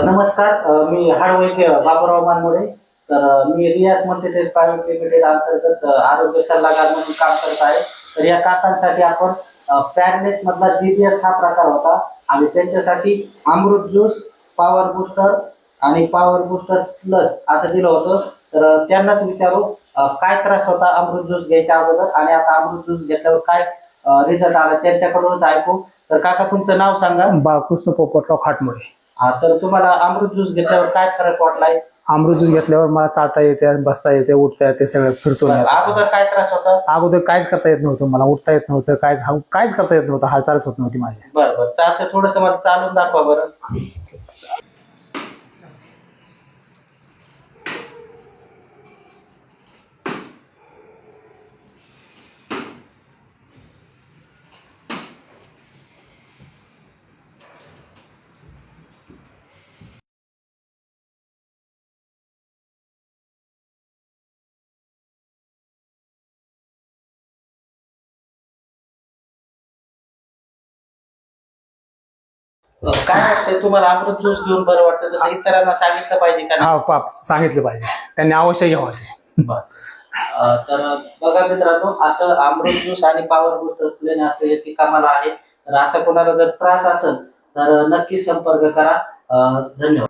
नमस्कार. मी हाडवैद्य बाबूराव मानमोडे. मी रियाज Multitech private limited अंतर्गत आरोग्य सल्लागार म्हणून काम करत आहे. तर या काकांसाठी आपण पॅरलेस मधला जीबीएस हा प्रकार होता आणि त्यांच्यासाठी अमृत ज्यूस, पॉवर बूस्टर आणि पॉवर बूस्टर प्लस असं दिलं होतं. तर त्यांनाच विचारू काय त्रास होता अमृत ज्यूस घ्यायच्या अगोदर आणि आता अमृत ज्यूस घेतल्यावर काय रिझल्ट आला त्यांच्याकडूनच ऐकू. तर काका तुमचं नाव सांगा. बाळकृष्ण पोपटराव खाटमोडे. हा, तर तुम्हाला अमृत ज्यूस घेतल्यावर काय फरक वाटलाय? अमृत ज्यूस घेतल्यावर मला चालता येते, बसता येते, उठता येते, सगळं फिरतो. अगोदर काय त्रास होता? अगोदर काहीच करता येत नव्हतं, मला उठता येत नव्हतं, काहीच करता येत नव्हतं, हालचालच होत नव्हती माझी. बरं चालतं, थोडस मला चालून दाखवा बरं. काय वाटतंय तुम्हाला अमृत ज्यूस घेऊन बरं वाटतं? जसं इतरांना सांगितलं पाहिजे का नाही? हा पाप सांगितलं पाहिजे, त्यांनी अवश्य घ्यावं. तर बघा मित्रांनो, असं अमृत ज्यूस आणि पॉवर बूस्टर प्लेन असं याची कमाल आहे. तर असं कोणाला जर त्रास असेल तर नक्की संपर्क करा. धन्यवाद.